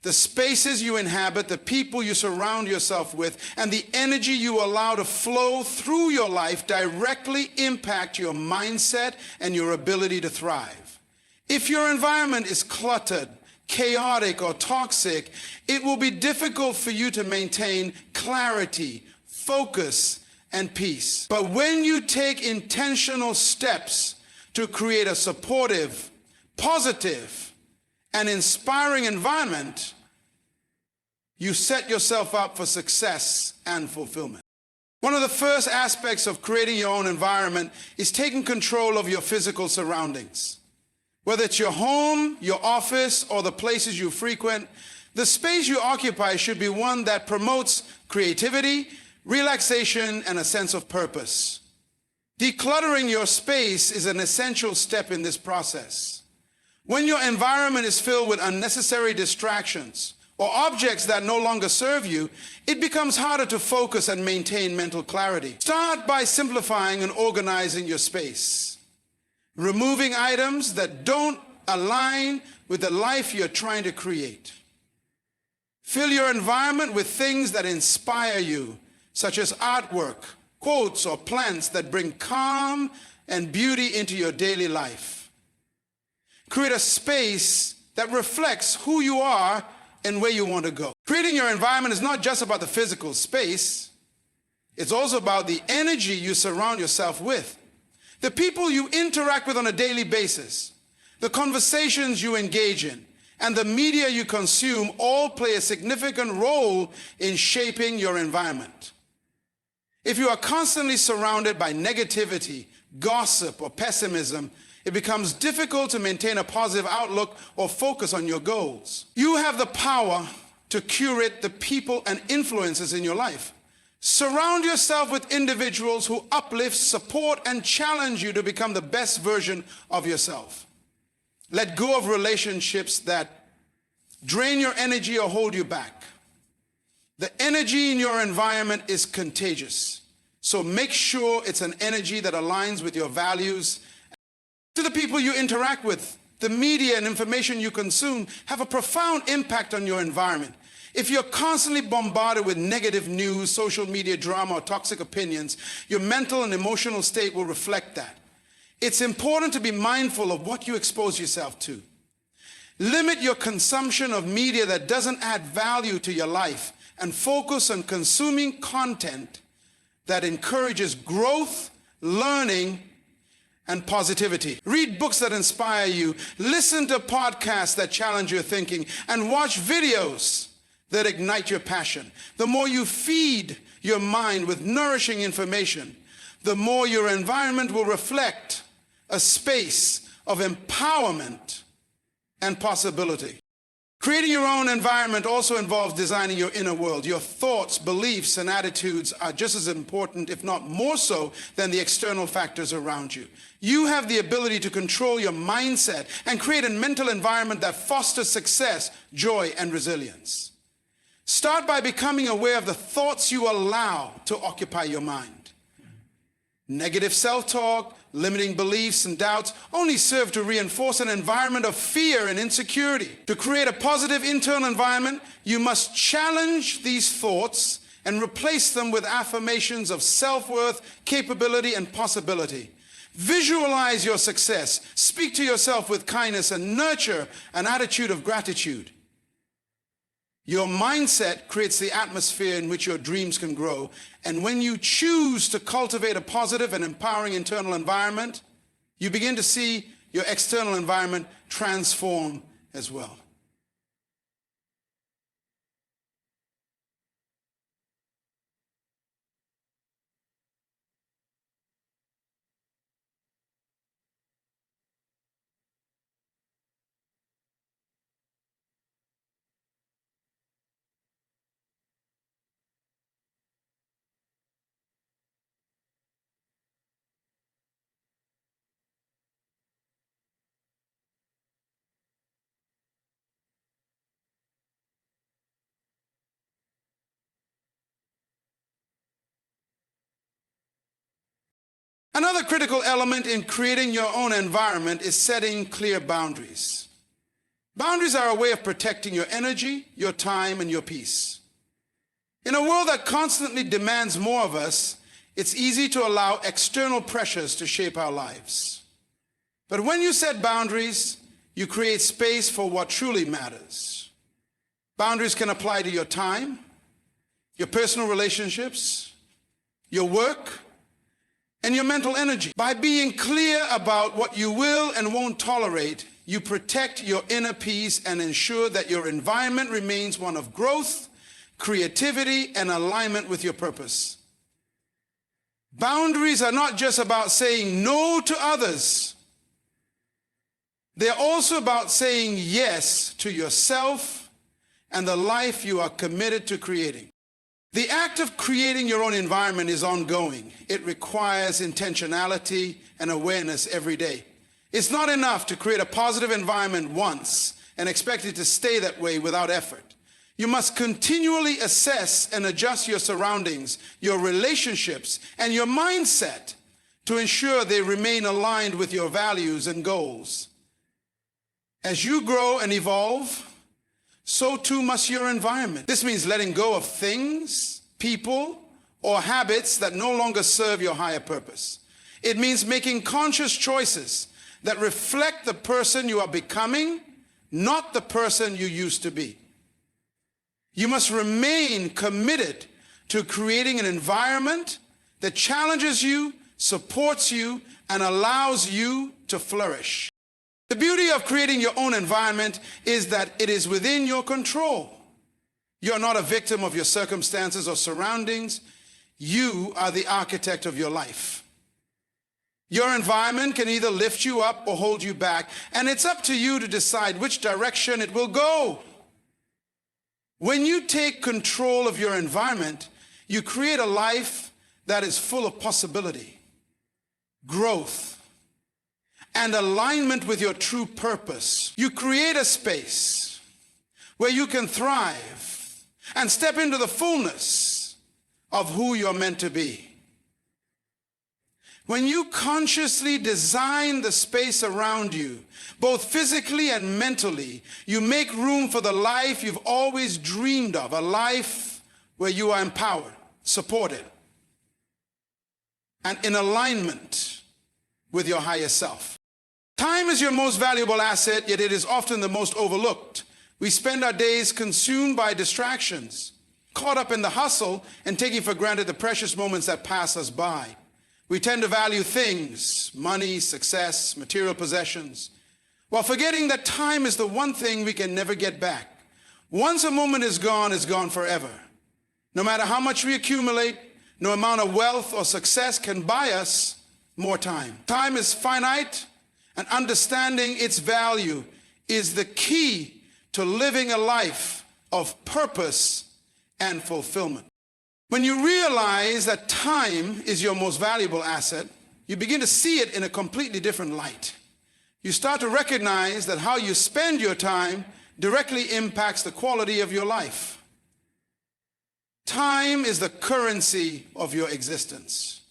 The spaces you inhabit, the people you surround yourself with, and the energy you allow to flow through your life directly impact your mindset and your ability to thrive. If your environment is cluttered, chaotic, or toxic, it will be difficult for you to maintain clarity, focus, and peace. But when you take intentional steps to create a supportive, positive, and inspiring environment, you set yourself up for success and fulfillment. One of the first aspects of creating your own environment is taking control of your physical surroundings. Whether it's your home, your office, or the places you frequent, the space you occupy should be one that promotes creativity, relaxation, and a sense of purpose. Decluttering your space is an essential step in this process. When your environment is filled with unnecessary distractions or objects that no longer serve you, it becomes harder to focus and maintain mental clarity. Start by simplifying and organizing your space, removing items that don't align with the life you're trying to create. Fill your environment with things that inspire you, such as artwork, quotes, or plants that bring calm and beauty into your daily life. Create a space that reflects who you are and where you want to go. Creating your environment is not just about the physical space. It's also about the energy you surround yourself with. The people you interact with on a daily basis, the conversations you engage in, and the media you consume all play a significant role in shaping your environment. If you are constantly surrounded by negativity, gossip, or pessimism, it becomes difficult to maintain a positive outlook or focus on your goals. You have the power to curate the people and influences in your life. Surround yourself with individuals who uplift, support, and challenge you to become the best version of yourself. Let go of relationships that drain your energy or hold you back. The energy in your environment is contagious, so make sure it's an energy that aligns with your values. To the people you interact with, the media and information you consume have a profound impact on your environment. If you're constantly bombarded with negative news, social media drama, or toxic opinions, your mental and emotional state will reflect that. It's important to be mindful of what you expose yourself to. Limit your consumption of media that doesn't add value to your life and focus on consuming content that encourages growth learning, and positivity. Read books that inspire you, listen to podcasts that challenge your thinking, and watch videos that ignite your passion. The more you feed your mind with nourishing information, the more your environment will reflect a space of empowerment and possibility. Creating your own environment also involves designing your inner world. Your thoughts, beliefs, and attitudes are just as important, if not more so, than the external factors around you. You have the ability to control your mindset and create a mental environment that fosters success, joy, and resilience. Start by becoming aware of the thoughts you allow to occupy your mind. Negative self-talk, limiting beliefs, and doubts only serve to reinforce an environment of fear and insecurity. To create a positive internal environment, you must challenge these thoughts and replace them with affirmations of self-worth, capability, and possibility. Visualize your success, speak to yourself with kindness, and nurture an attitude of gratitude. Your mindset creates the atmosphere in which your dreams can grow. And when you choose to cultivate a positive and empowering internal environment, you begin to see your external environment transform as well. Another critical element in creating your own environment is setting clear boundaries. Boundaries are a way of protecting your energy, your time, and your peace. In a world that constantly demands more of us, it's easy to allow external pressures to shape our lives. But when you set boundaries, you create space for what truly matters. Boundaries can apply to your time, your personal relationships, your work, and your mental energy. By being clear about what you will and won't tolerate, you protect your inner peace and ensure that your environment remains one of growth, creativity, and alignment with your purpose. Boundaries are not just about saying no to others. They're also about saying yes to yourself and the life you are committed to creating. The act of creating your own environment is ongoing. It requires intentionality and awareness every day. It's not enough to create a positive environment once and expect it to stay that way without effort. You must continually assess and adjust your surroundings, your relationships, and your mindset to ensure they remain aligned with your values and goals. As you grow and evolve, so too must your environment. This means letting go of things, people, or habits that no longer serve your higher purpose. It means making conscious choices that reflect the person you are becoming, not the person you used to be. You must remain committed to creating an environment that challenges you, supports you, and allows you to flourish. The beauty of creating your own environment is that it is within your control. You're not a victim of your circumstances or surroundings. You are the architect of your life. Your environment can either lift you up or hold you back, and it's up to you to decide which direction it will go. When you take control of your environment, you create a life that is full of possibility, growth, and alignment with your true purpose. You create a space where you can thrive and step into the fullness of who you're meant to be. When you consciously design the space around you, both physically and mentally, you make room for the life you've always dreamed of, a life where you are empowered, supported, and in alignment with your higher self. Time is your most valuable asset, yet it is often the most overlooked. We spend our days consumed by distractions, caught up in the hustle and taking for granted the precious moments that pass us by. We tend to value things, money, success, material possessions, while forgetting that time is the one thing we can never get back. Once a moment is gone, it's gone forever. No matter how much we accumulate, no amount of wealth or success can buy us more time. Time is finite, and understanding its value is the key to living a life of purpose and fulfillment. When you realize that time is your most valuable asset, you begin to see it in a completely different light. You start to recognize that how you spend your time directly impacts the quality of your life. Time is the currency of your existence.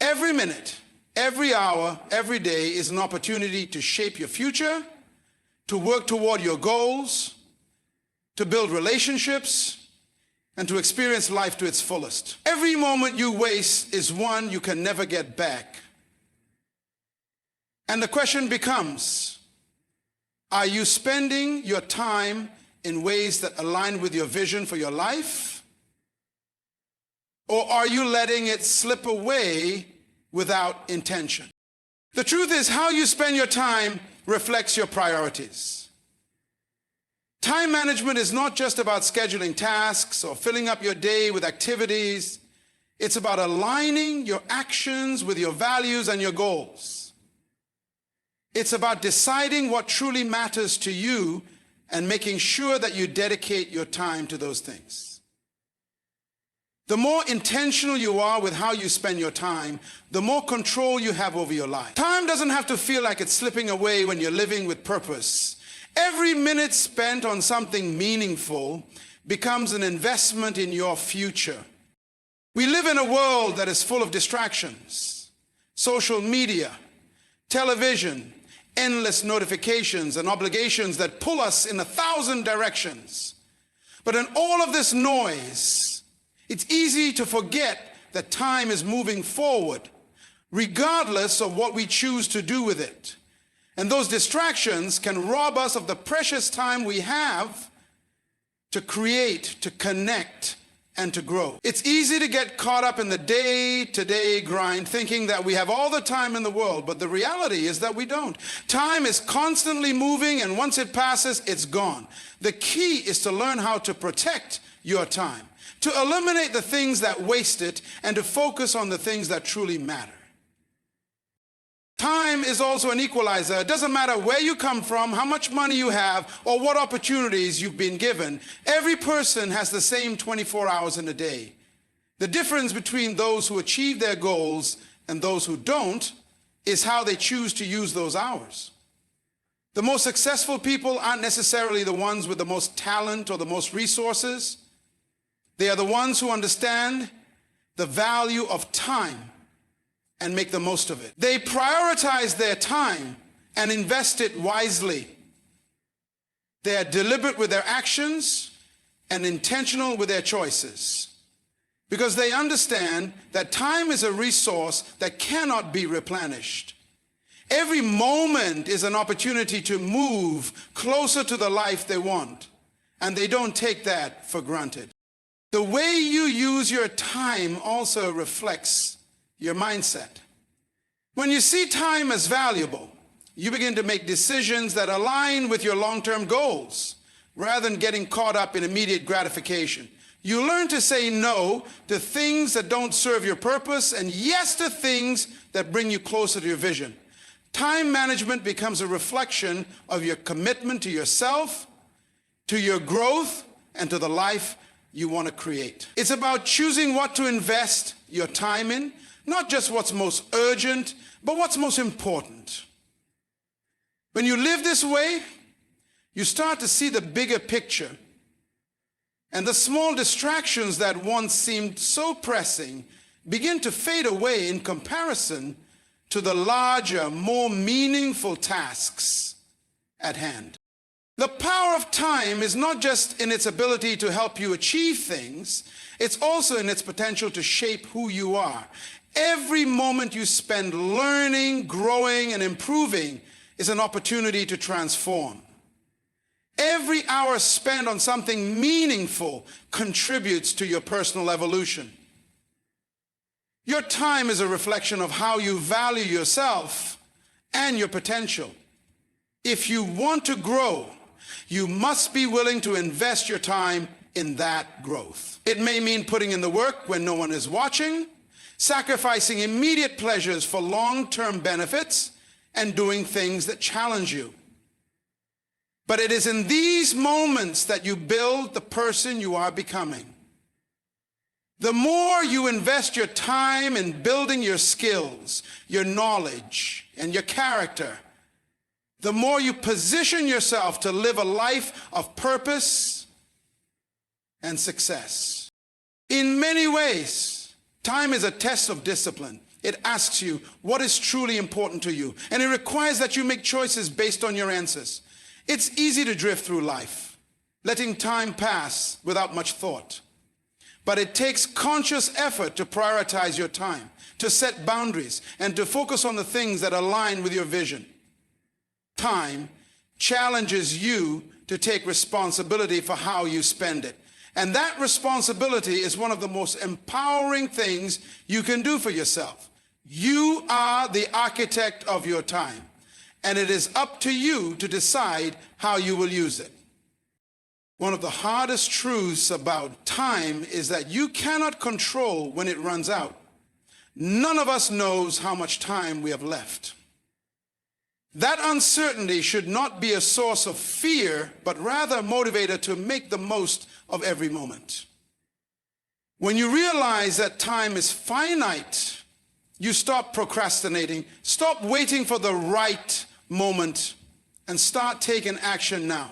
Every minute, every hour, every day is an opportunity to shape your future, to work toward your goals, to build relationships, and to experience life to its fullest. Every moment you waste is one you can never get back. And the question becomes, are you spending your time in ways that align with your vision for your life? Or are you letting it slip away without intention? The truth is, how you spend your time reflects your priorities. Time management is not just about scheduling tasks or filling up your day with activities. It's about aligning your actions with your values and your goals. It's about deciding what truly matters to you and making sure that you dedicate your time to those things. The more intentional you are with how you spend your time, the more control you have over your life. Time doesn't have to feel like it's slipping away when you're living with purpose. Every minute spent on something meaningful becomes an investment in your future. We live in a world that is full of distractions, social media, television, endless notifications and obligations that pull us in 1,000 directions. But in all of this noise, it's easy to forget that time is moving forward, regardless of what we choose to do with it. And those distractions can rob us of the precious time we have to create, to connect, and to grow. It's easy to get caught up in the day-to-day grind, thinking that we have all the time in the world, but the reality is that we don't. Time is constantly moving, and once it passes, it's gone. The key is to learn how to protect your time, to eliminate the things that waste it, and to focus on the things that truly matter. Time is also an equalizer. It doesn't matter where you come from, how much money you have, or what opportunities you've been given. Every person has the same 24 hours in a day. The difference between those who achieve their goals and those who don't is how they choose to use those hours. The most successful people aren't necessarily the ones with the most talent or the most resources. They are the ones who understand the value of time and make the most of it. They prioritize their time and invest it wisely. They are deliberate with their actions and intentional with their choices, because they understand that time is a resource that cannot be replenished. Every moment is an opportunity to move closer to the life they want, and they don't take that for granted. The way you use your time also reflects your mindset. When you see time as valuable, you begin to make decisions that align with your long-term goals, rather than getting caught up in immediate gratification. You learn to say no to things that don't serve your purpose and yes to things that bring you closer to your vision. Time management becomes a reflection of your commitment to yourself, to your growth, and to the life you want to create. It's about choosing what to invest your time in, not just what's most urgent, but what's most important. When you live this way, you start to see the bigger picture, and the small distractions that once seemed so pressing begin to fade away in comparison to the larger, more meaningful tasks at hand. The power of time is not just in its ability to help you achieve things, it's also in its potential to shape who you are. Every moment you spend learning, growing, and improving is an opportunity to transform. Every hour spent on something meaningful contributes to your personal evolution. Your time is a reflection of how you value yourself and your potential. If you want to grow, you must be willing to invest your time in that growth. It may mean putting in the work when no one is watching, sacrificing immediate pleasures for long-term benefits, and doing things that challenge you. But it is in these moments that you build the person you are becoming. The more you invest your time in building your skills, your knowledge, and your character, the more you position yourself to live a life of purpose and success. In many ways, time is a test of discipline. It asks you what is truly important to you, and it requires that you make choices based on your answers. It's easy to drift through life, letting time pass without much thought. But it takes conscious effort to prioritize your time, to set boundaries, and to focus on the things that align with your vision. Time challenges you to take responsibility for how you spend it. And that responsibility is one of the most empowering things you can do for yourself. You are the architect of your time, and it is up to you to decide how you will use it. One of the hardest truths about time is that you cannot control when it runs out. None of us knows how much time we have left. That uncertainty should not be a source of fear, but rather a motivator to make the most of every moment. When you realize that time is finite, you stop procrastinating, stop waiting for the right moment, and start taking action now.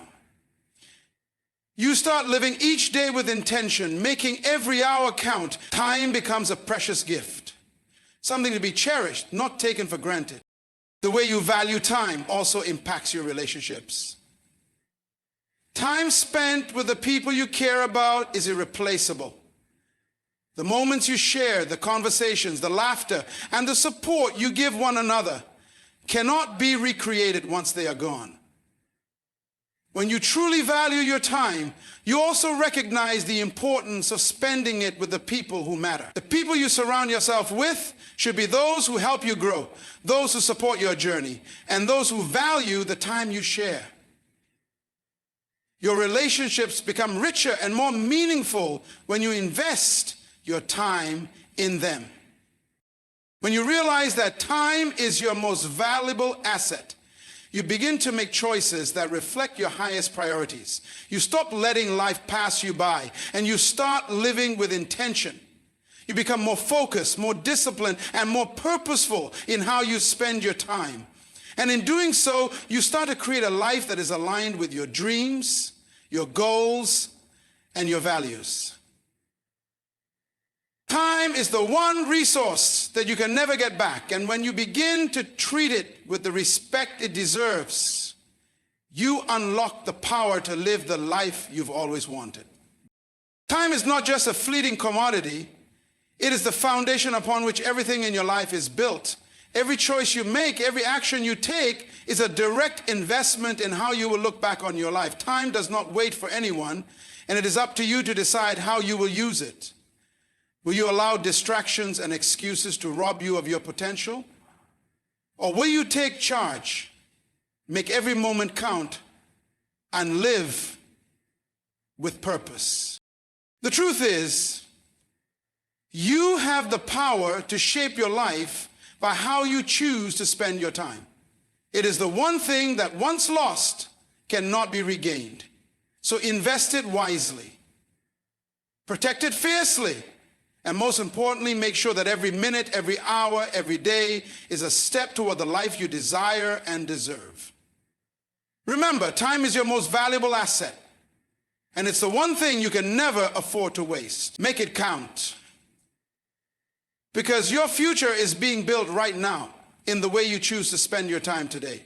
You start living each day with intention, making every hour count. Time becomes a precious gift, something to be cherished, not taken for granted. The way you value time also impacts your relationships. Time spent with the people you care about is irreplaceable. The moments you share, the conversations, the laughter, and the support you give one another cannot be recreated once they are gone. When you truly value your time, you also recognize the importance of spending it with the people who matter. The people you surround yourself with should be those who help you grow, those who support your journey, and those who value the time you share. Your relationships become richer and more meaningful when you invest your time in them. When you realize that time is your most valuable asset, you begin to make choices that reflect your highest priorities. You stop letting life pass you by, and you start living with intention. You become more focused, more disciplined, and more purposeful in how you spend your time. And in doing so, you start to create a life that is aligned with your dreams, your goals, and your values. Time is the one resource that you can never get back, and when you begin to treat it with the respect it deserves, you unlock the power to live the life you've always wanted. Time is not just a fleeting commodity, it is the foundation upon which everything in your life is built. Every choice you make, every action you take is a direct investment in how you will look back on your life. Time does not wait for anyone, and it is up to you to decide how you will use it. Will you allow distractions and excuses to rob you of your potential? Or will you take charge, make every moment count, and live with purpose? The truth is, you have the power to shape your life by how you choose to spend your time. It is the one thing that once lost cannot be regained. So invest it wisely. Protect it fiercely. And most importantly, make sure that every minute, every hour, every day is a step toward the life you desire and deserve. Remember, time is your most valuable asset, and it's the one thing you can never afford to waste. Make it count. Because your future is being built right now in the way you choose to spend your time today.